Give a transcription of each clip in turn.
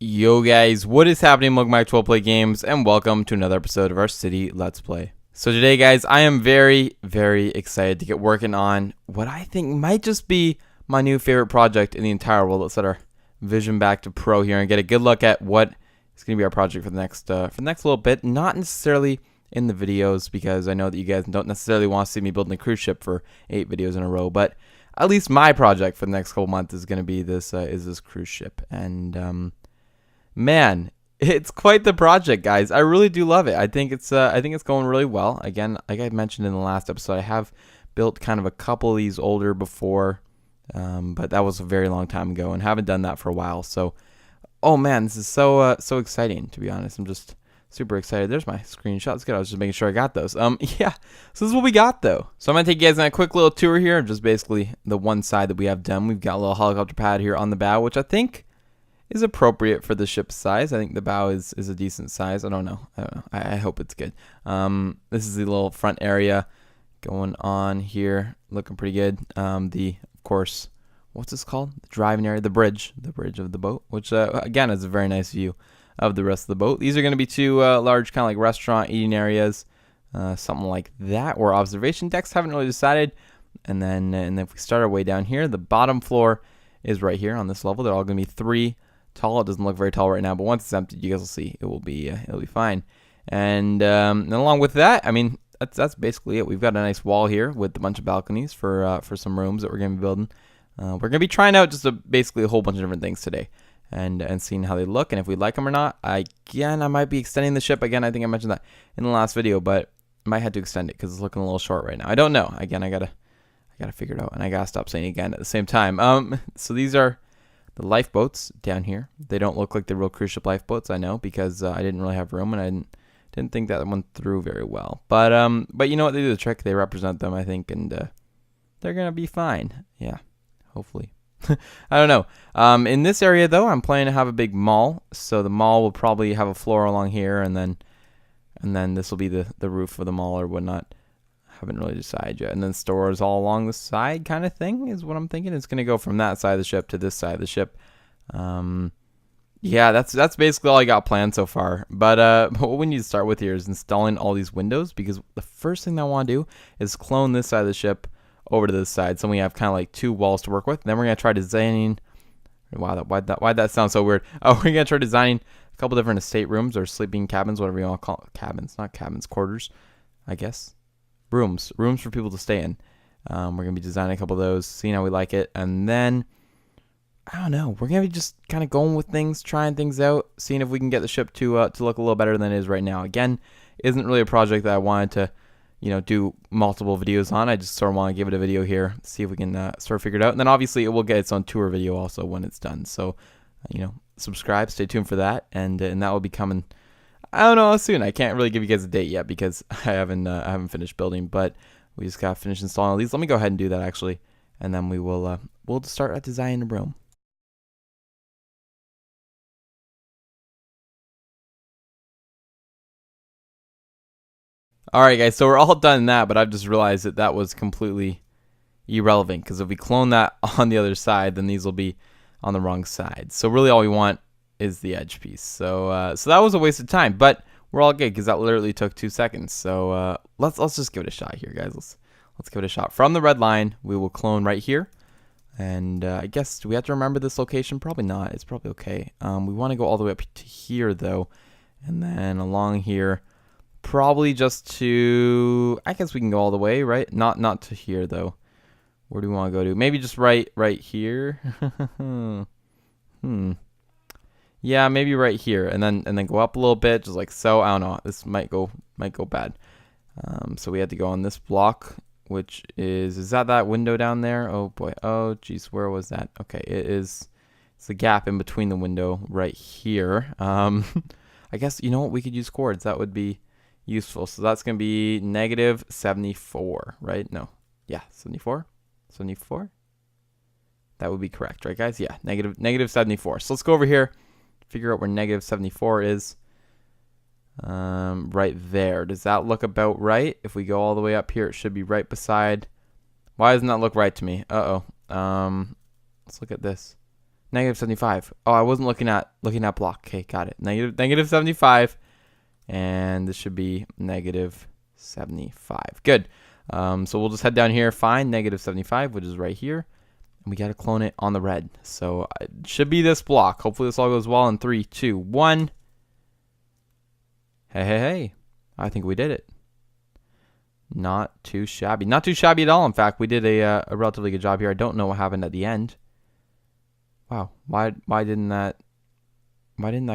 Yo guys, what is happening? Welcome back to Letsplay Games and welcome to another episode of our city Let's Play. So today guys, I am very excited to get working on what I think might just be my new favorite project in the entire world. Let's set our vision back to pro here and get a good look at what is going to be our project for the next little bit. Not necessarily in the videos, because I know that you guys don't necessarily want to see me building a cruise ship for 8 videos in a row, but at least my project for the next couple months is going to be this cruise ship. And man, it's quite the project, guys. I really do love it. I think it's going really well. Again, like I mentioned in the last episode, I have built kind of a couple of these older before, but that was a very long time ago, and haven't done that for a while. So, oh man, this is so exciting. To be honest, I'm just super excited. There's my screenshot. It's good. I was just making sure I got those. Yeah. So this is what we got though. So I'm gonna take you guys on a quick little tour here of just basically the one side that we have done. We've got a little helicopter pad here on the bow, which I think is appropriate for the ship's size. I think the bow is a decent size. I don't know. I hope it's good. This is the little front area going on here, looking pretty good. Of course, what's this called? The driving area, the bridge of the boat, which again is a very nice view of the rest of the boat. These are going to be two large kind of like restaurant eating areas, something like that, or observation decks. Haven't really decided. And then if we start our way down here, the bottom floor is right here on this level. They're all going to be 3 tall. It doesn't look very tall right now, but once it's empty, you guys will see it'll be fine. And along with that, I mean, that's basically it. We've got a nice wall here with a bunch of balconies for some rooms that we're going to be building. We're going to be trying out just basically a whole bunch of different things today, and seeing how they look and if we like them or not. I might be extending the ship again. I think I mentioned that in the last video, but I might have to extend it because it's looking a little short right now. I don't know. Again, I gotta figure it out, and I gotta stop saying again at the same time. So these are the lifeboats down here. They don't look like the real cruise ship lifeboats, I know, because I didn't really have room, and I didn't think that went through very well. But you know what? They do the trick. They represent them, I think, and they're gonna be fine. Yeah, hopefully. I don't know. In this area though, I'm planning to have a big mall. So the mall will probably have a floor along here, and then this will be the roof of the mall or whatnot. Haven't really decided yet. And then stores all along the side kind of thing is what I'm thinking. It's going to go from that side of the ship to this side of the ship. Yeah, that's basically all I got planned so far. But what we need to start with here is installing all these windows, because the first thing that I want to do is clone this side of the ship over to this side, so we have kind of like 2 walls to work with. Then we're going to try designing. Wow, why'd that sound so weird? Oh, we're going to try designing a couple different estate rooms or sleeping cabins, whatever you want to call it. Cabins, not cabins, quarters, I guess. Rooms for people to stay in. We're gonna be designing a couple of those, seeing how we like it, and then I don't know. We're gonna be just kind of going with things, trying things out, seeing if we can get the ship to look a little better than it is right now. Again, isn't really a project that I wanted to, do multiple videos on. I just sort of want to give it a video here, see if we can sort of figure it out, and then obviously it will get its own tour video also when it's done. So, subscribe, stay tuned for that, and that will be coming. I don't know how soon. I can't really give you guys a date yet because I haven't finished building, but we just got finished installing all these. Let me go ahead and do that actually, and then we'll start designing the room. All right, guys. So we're all done that, but I've just realized that was completely irrelevant, because if we clone that on the other side, then these will be on the wrong side. So really, all we want is the edge piece. So that was a waste of time, but we're all good because that literally took 2 seconds. So let's just give it a shot here, guys. Let's give it a shot. From the red line, we will clone right here, and I guess, do we have to remember this location? Probably not. It's probably okay. We want to go all the way up to here though, and then along here, probably just to, I guess we can go all the way, right? Not to here though. Where do we want to go to? Maybe just right here. Yeah, maybe right here, and then go up a little bit, just like so. I don't know. This might go bad. So we had to go on this block, which is that window down there? Oh boy. Oh geez, where was that? Okay, it's the gap in between the window right here. I guess, you know what, we could use chords. That would be useful. So that's gonna be -74, right? No, yeah, 74. That would be correct, right, guys? Yeah, negative 74. So let's go over here. Figure out where -74 is. Right there. Does that look about right? If we go all the way up here, it should be right beside. Why doesn't that look right to me? Let's look at this. Negative 75. Oh, I wasn't looking at block. Okay, got it. Negative 75. And this should be negative 75. Good. So we'll just head down here, find negative 75, which is right here. And we got to clone it on the red. So it should be this block. Hopefully this all goes well in 3, 2, 1. Hey. I think we did it. Not too shabby. Not too shabby at all. In fact, we did a relatively good job here. I don't know what happened at the end. Wow. Why didn't that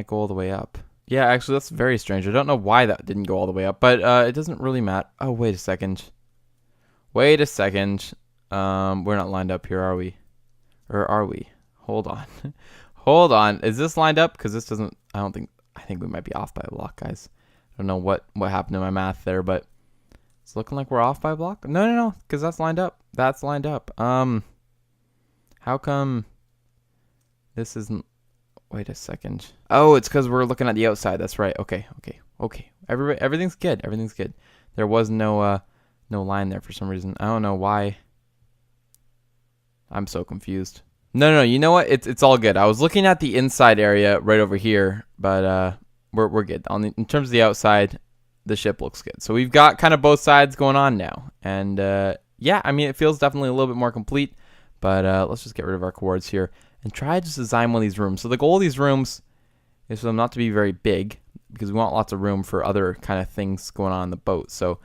go all the way up? Yeah, actually, that's very strange. I don't know why that didn't go all the way up, but it doesn't really matter. Oh, wait a second. We're not lined up here, are we? Or are we? Hold on. Hold on. Is this lined up? Because this doesn't, I think we might be off by a block, guys. I don't know what happened to my math there, but it's looking like we're off by a block. No, because that's lined up. That's lined up. How come this isn't? Wait a second. Oh, it's because we're looking at the outside. That's right. Okay. Everything's good. Everything's good. There was no line there for some reason. I don't know why. I'm so confused. No. You know what? It's all good. I was looking at the inside area right over here, but we're good. In terms of the outside, the ship looks good. So we've got kind of both sides going on now, and yeah, I mean it feels definitely a little bit more complete. But let's just get rid of our cords here and try to just design one of these rooms. So the goal of these rooms is for them not to be very big because we want lots of room for other kind of things going on in the boat. So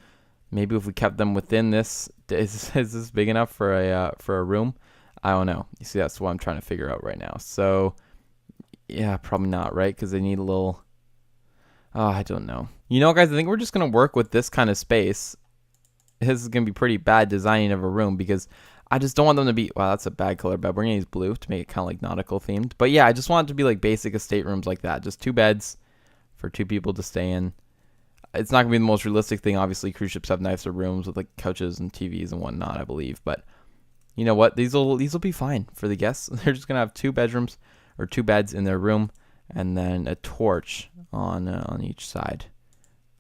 maybe if we kept them within this, is this big enough for a room? I don't know. You see, that's what I'm trying to figure out right now. So yeah, probably not, right? Because they need a little. Oh, I don't know. You know, guys, I think we're just gonna work with this kind of space. This is gonna be pretty bad designing of a room because I just don't want them to be, wow, that's a bad color bed. We're going to use blue to make it kind of like nautical themed. But yeah, I just want it to be like basic estate rooms like that. Just 2 beds for 2 people to stay in. It's not going to be the most realistic thing. Obviously, cruise ships have nicer rooms with like couches and TVs and whatnot, I believe. But you know what? These will be fine for the guests. They're just going to have 2 bedrooms or 2 beds in their room and then a torch on each side.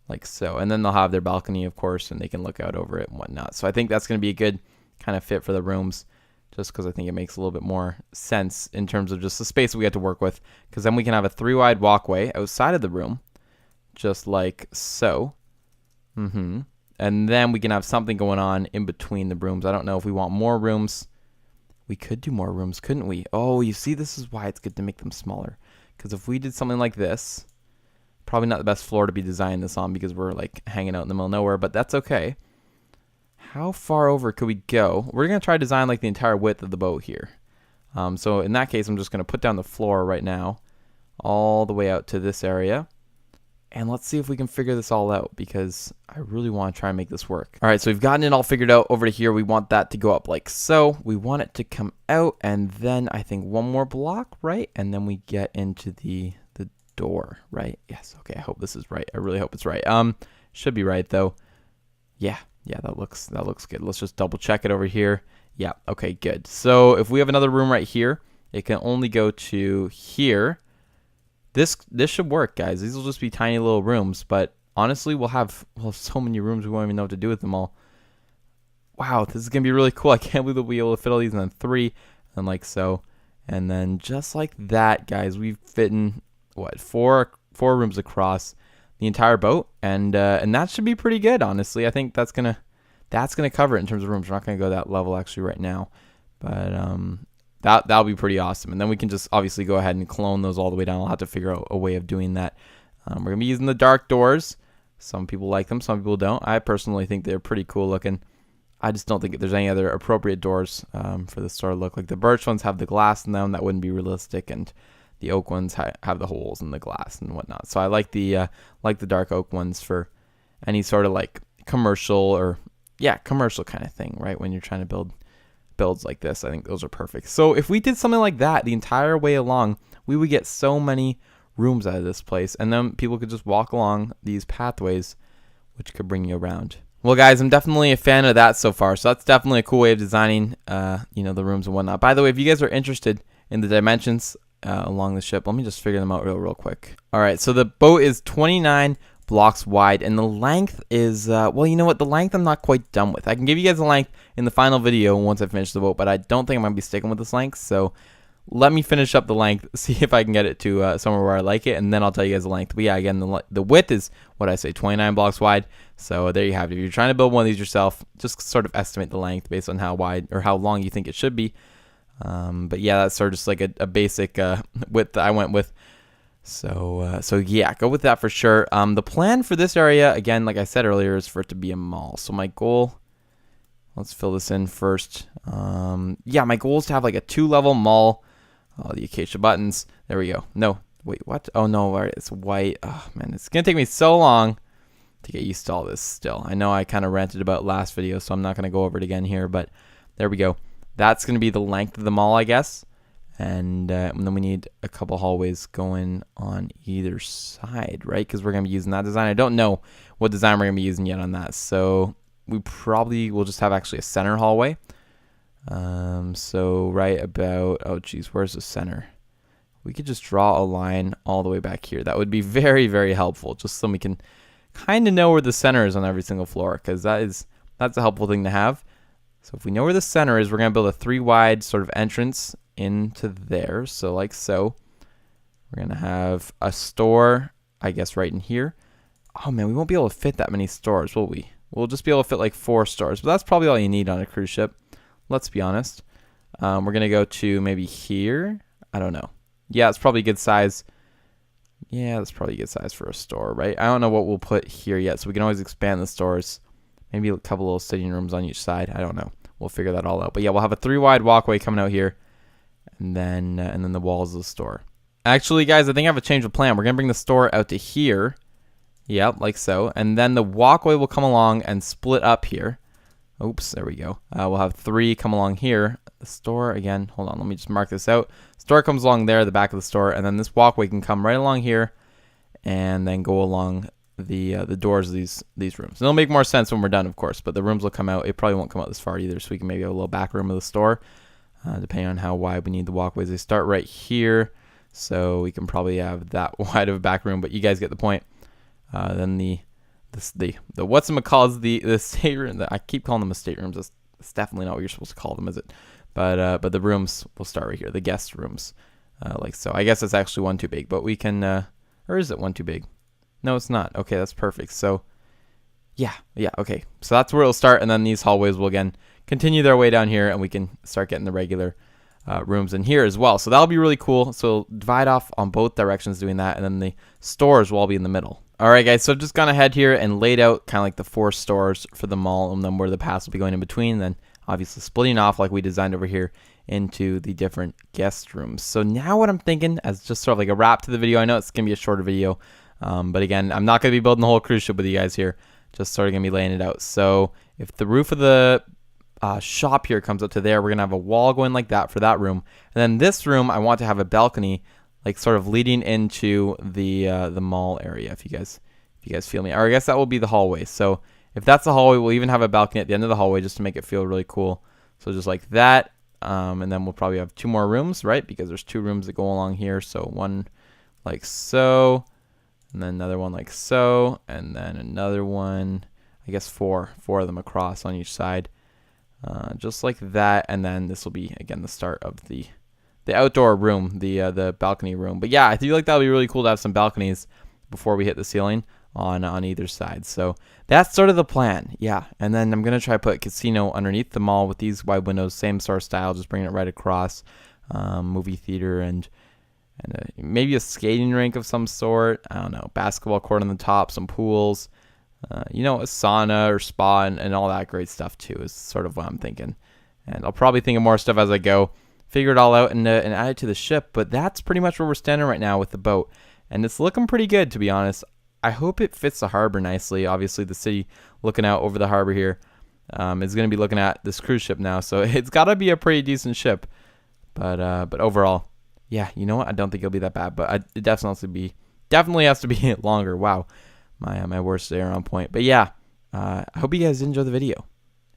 Like so. And then they'll have their balcony, of course, and they can look out over it and whatnot. So I think that's going to be a good kind of fit for the rooms, just because I think it makes a little bit more sense in terms of just the space we have to work with, because then we can have a 3-wide walkway outside of the room, just like so. And then we can have something going on in between the rooms. I don't know if we want more rooms. We could do more rooms, couldn't we? Oh, you see, this is why it's good to make them smaller, because if we did something like this, probably not the best floor to be designing this on because we're like hanging out in the middle of nowhere, but that's okay. How far over could we go? We're going to try to design like the entire width of the boat here. So in that case, I'm just going to put down the floor right now all the way out to this area. And let's see if we can figure this all out because I really want to try and make this work. All right, so we've gotten it all figured out over to here. We want that to go up like so. We want it to come out and then I think 1 more block, right? And then we get into the door, right? Yes, okay, I hope this is right. I really hope it's right. Should be right though. Yeah, that looks good. Let's just double check it over here. Yeah, okay, good. So if we have another room right here, it can only go to here. This should work, guys. These will just be tiny little rooms, but honestly, we'll have so many rooms we won't even know what to do with them all. Wow, this is gonna be really cool. I can't believe we'll be able to fit all these in 3, and like so, and then just like that, guys, we've fit in what 4 rooms across the entire boat, and that should be pretty good, honestly. I think that's gonna cover it in terms of rooms. We're not gonna go that level actually right now, but that'll be pretty awesome. And then we can just obviously go ahead and clone those all the way down. I'll have to figure out a way of doing that. We're gonna be using the dark doors. Some people like them, some people don't. I personally think they're pretty cool looking. I just don't think there's any other appropriate doors for this sort of look. Like the birch ones have the glass in them, that wouldn't be realistic, and the oak ones have the holes in the glass and whatnot. So I like the dark oak ones for any sort of like commercial or commercial kind of thing, right? When you're trying to build builds like this, I think those are perfect. So if we did something like that the entire way along, we would get so many rooms out of this place, and then people could just walk along these pathways, which could bring you around. Well, guys, I'm definitely a fan of that so far. So that's definitely a cool way of designing, the rooms and whatnot. By the way, if you guys are interested in the dimensions along the ship, let me just figure them out real quick. All right, so the boat is 29 blocks wide, and the length is, well, you know what? The length I'm not quite done with. I can give you guys the length in the final video once I finish the boat, but I don't think I'm going to be sticking with this length. So let me finish up the length, see if I can get it to somewhere where I like it, and then I'll tell you guys the length. But yeah, again, the width is, what I say, 29 blocks wide. So there you have it. If you're trying to build one of these yourself, just sort of estimate the length based on how wide or how long you think it should be. But yeah, that's sort of just like a basic width that I went with. So yeah, go with that for sure. The plan for this area, again, like I said earlier, is for it to be a mall. So my goal, let's fill this in first. Yeah, my goal is to have like a 2-level mall. Oh, the acacia buttons. There we go. No, wait, what? Oh no, all right, it's white. Oh man, it's gonna take me so long to get used to all this still. I know I kind of ranted about last video, so I'm not gonna go over it again here, but there we go. That's gonna be the length of the mall, I guess. And then we need a couple hallways going on either side, right? Because we're going to be using that design. I don't know what design we're going to be using yet on that. So we probably will just have actually a center hallway. So right about, oh geez, where's the center? We could just draw a line all the way back here. That would be very, very helpful, just so we can kind of know where the center is on every single floor, because that's a helpful thing to have. So if we know where the center is, we're going to build a 3-wide sort of entrance into there. So like so. We're going to have a store, I guess, right in here. Oh man, we won't be able to fit that many stores, will we? We'll just be able to fit like 4 stores. But that's probably all you need on a cruise ship. Let's be honest. We're going to go to maybe here. I don't know. Yeah, it's probably a good size. Yeah, that's probably a good size for a store, right? I don't know what we'll put here yet, so we can always expand the stores. Maybe a couple little sitting rooms on each side. I don't know. We'll figure that all out. But yeah, we'll have a 3-wide walkway coming out here, and then the walls of the store. Actually, guys, I think I have a change of plan. We're gonna bring the store out to here. Yep, like so, and then the walkway will come along and split up here. Oops, there we go. We'll have 3 come along here. The store again. Hold on, let me just mark this out. Store comes along there, the back of the store, and then this walkway can come right along here, and then go along the doors of these rooms. And it'll make more sense when we're done, of course, but the rooms will come out. It probably won't come out this far either, so we can maybe have a little back room of the store, depending on how wide we need the walkways. They start right here, so we can probably have that wide of a back room, but you guys get the point. Then the whatchamacalls, the stateroom. I keep calling them staterooms. That's definitely not what you're supposed to call them, is it? But the rooms will start right here, the guest rooms, like so. I guess it's actually one too big, but we can, or is it one too big? No, it's not. Okay, that's perfect. So, yeah, okay. So that's where it'll start, and then these hallways will again continue their way down here, and we can start getting the regular rooms in here as well. So that'll be really cool. So we'll divide off on both directions doing that, and then the stores will all be in the middle. All right, guys, so I've just gone ahead here and laid out kind of like the 4 stores for the mall, and then where the paths will be going in between, then obviously splitting off like we designed over here into the different guest rooms. So now what I'm thinking, as just sort of like a wrap to the video, I know it's going to be a shorter video, but again, I'm not going to be building the whole cruise ship with you guys here, just sort of going to be laying it out. So if the roof of the shop here comes up to there, we're going to have a wall going like that for that room. And then this room, I want to have a balcony like sort of leading into the mall area, if you guys feel me. Or I guess that will be the hallway. So if that's the hallway, we'll even have a balcony at the end of the hallway just to make it feel really cool. So just like that. And then we'll probably have 2 more rooms, right? Because there's 2 rooms that go along here. So one like so, and then another one like so, and then another one, I guess 4 of them across on each side. Just like that. And then this will be, again, the start of the outdoor room, the balcony room. But yeah, I feel like that would be really cool to have some balconies before we hit the ceiling on either side. So that's sort of the plan. Yeah, and then I'm gonna try to put casino underneath the mall with these wide windows, same sort of style, just bringing it right across. Movie theater and maybe a skating rink of some sort. I don't know, basketball court on the top, some pools, you know, a sauna or spa and all that great stuff too is sort of what I'm thinking. And I'll probably think of more stuff as I go, figure it all out and add it to the ship. But that's pretty much where we're standing right now with the boat, and it's looking pretty good, to be honest. I hope it fits the harbor nicely. Obviously, the city looking out over the harbor here is going to be looking at this cruise ship now, so it's got to be a pretty decent ship. But overall, yeah, you know what? I don't think it'll be that bad, but it definitely has to be longer. Wow, my words there are on point. But yeah, I hope you guys did enjoy the video.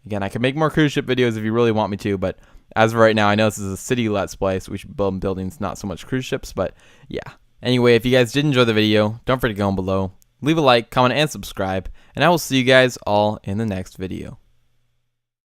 Again, I can make more cruise ship videos if you really want me to, but as of right now, I know this is a city Let's Play, so we should build buildings, not so much cruise ships, but yeah. Anyway, if you guys did enjoy the video, don't forget to go below, leave a like, comment, and subscribe, and I will see you guys all in the next video.